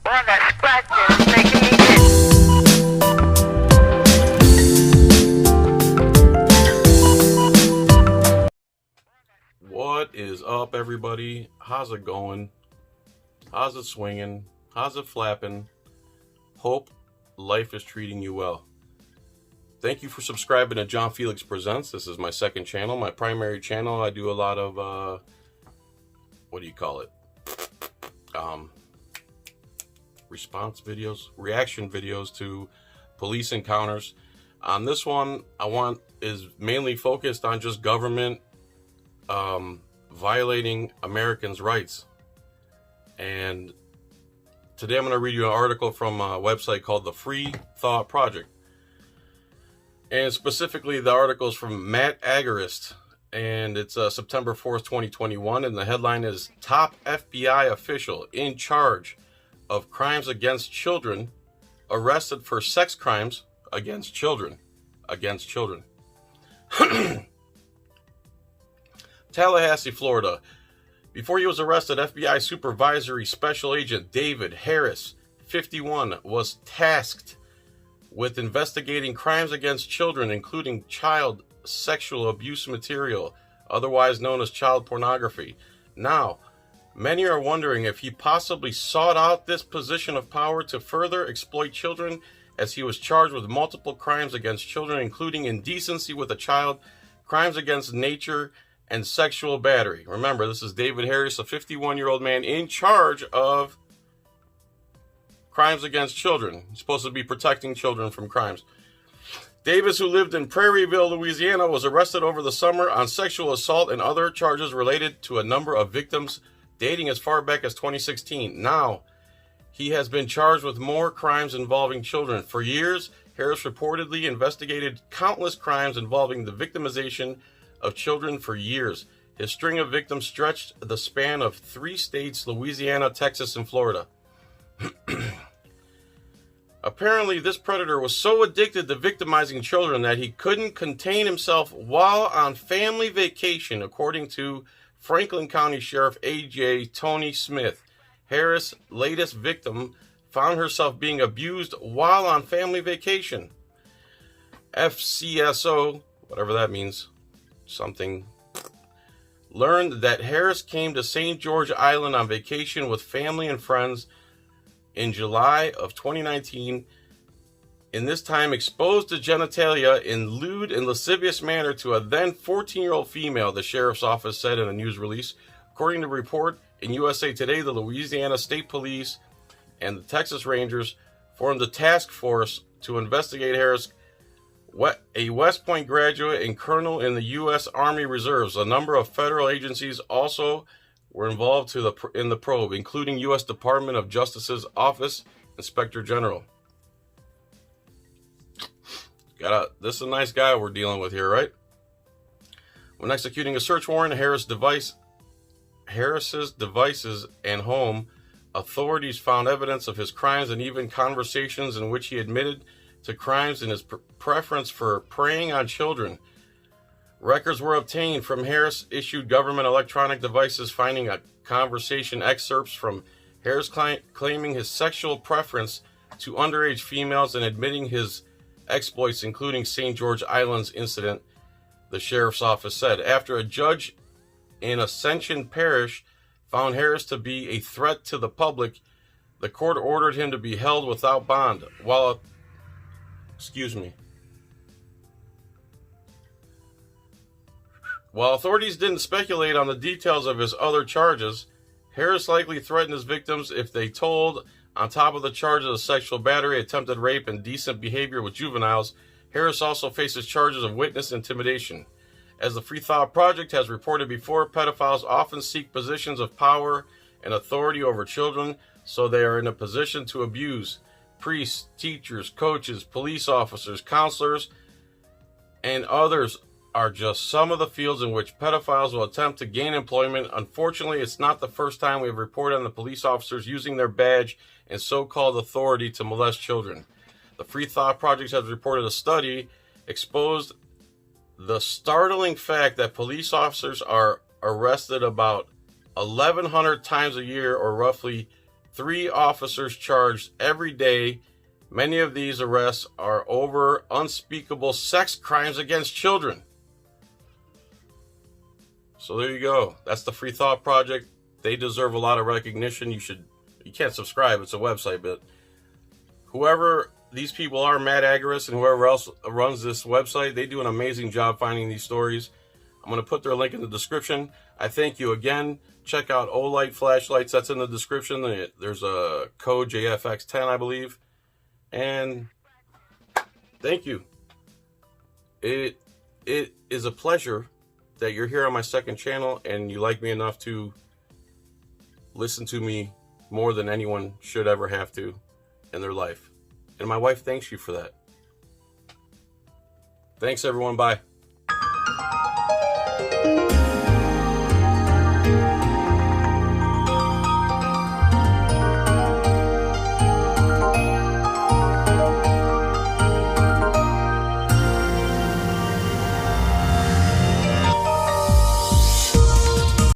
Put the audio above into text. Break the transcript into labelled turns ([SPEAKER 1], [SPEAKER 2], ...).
[SPEAKER 1] Boy, that scratching is making me itch.
[SPEAKER 2] What is up, everybody? How's it going? How's it swinging? How's it flapping? Hope life is treating you well. Thank you for subscribing to John Felix Presents. This is my second channel, my primary channel. I do a lot of, response videos, reaction videos to police encounters. On this one, is mainly focused on just government violating Americans' rights. And today I'm going to read you an article from a website called the Free Thought Project. And specifically, the article is from Matt Agarist, and it's September 4th, 2021. And the headline is Top FBI Official in Charge of Crimes Against Children Arrested for Sex Crimes Against Children. Tallahassee, Florida. Before he was arrested, FBI Supervisory Special Agent David Harris, 51, was tasked with investigating crimes against children, including child sexual abuse material, otherwise known as child pornography. Now, many are wondering if he possibly sought out this position of power to further exploit children, as he was charged with multiple crimes against children, including indecency with a child, crimes against nature, and sexual battery. Remember, this is David Harris, a 51-year-old man in charge of crimes against children. He's supposed to be protecting children from crimes. Davis, who lived in Prairieville, Louisiana, was arrested over the summer on sexual assault and other charges related to a number of victims dating as far back as 2016. Now, he has been charged with more crimes involving children. For years, Harris reportedly investigated countless crimes involving the victimization of children for years. His string of victims stretched the span of 3 states, Louisiana, Texas, and Florida. Apparently, this predator was so addicted to victimizing children that he couldn't contain himself while on family vacation, according to Franklin County Sheriff A.J. Tony Smith. Harris' latest victim found herself being abused while on family vacation. FCSO, whatever that means, something, learned that Harris came to St. George Island on vacation with family and friends in July of 2019, in this time exposed to genitalia in lewd and lascivious manner to a then 14-year-old female, the sheriff's office said in a news release. According to a report in USA Today, the Louisiana State Police and the Texas Rangers formed a task force to investigate Harris, a West Point graduate and colonel in the U.S. Army Reserves. A number of federal agencies also were involved in the probe, including U.S. Department of Justice's Office Inspector General. This is a nice guy we're dealing with here, right? When executing a search warrant, Harris's devices and home, authorities found evidence of his crimes and even conversations in which he admitted to crimes and his preference for preying on children. Records were obtained from Harris-issued government electronic devices, finding a conversation excerpts from Harris claiming his sexual preference to underage females and admitting his exploits, including St. George Island's incident, the sheriff's office said. After a judge in Ascension Parish found Harris to be a threat to the public, the court ordered him to be held without bond. While authorities didn't speculate on the details of his other charges, Harris likely threatened his victims if they told. On top of the charges of sexual battery, attempted rape, and indecent behavior with juveniles, Harris also faces charges of witness intimidation. As the Free Thought Project has reported before, pedophiles often seek positions of power and authority over children, so they are in a position to abuse. Priests, teachers, coaches, police officers, counselors, and others are just some of the fields in which pedophiles will attempt to gain employment. Unfortunately, it's not the first time we have reported on the police officers using their badge and so-called authority to molest children. The Free Thought Project has reported a study exposed the startling fact that police officers are arrested about 1,100 times a year, or roughly 3 officers charged every day. Many of these arrests are over unspeakable sex crimes against children. So there you go. That's the Free Thought Project. They deserve a lot of recognition. You can't subscribe. It's a website, but whoever these people are, Matt Agaris and whoever else runs this website, they do an amazing job finding these stories. I'm going to put their link in the description. I thank you again. Check out Olight flashlights. That's in the description. There's a code JFX10, I believe. And thank you. It is a pleasure that you're here on my second channel and you like me enough to listen to me more than anyone should ever have to in their life. And my wife thanks you for that. Thanks, everyone. Bye.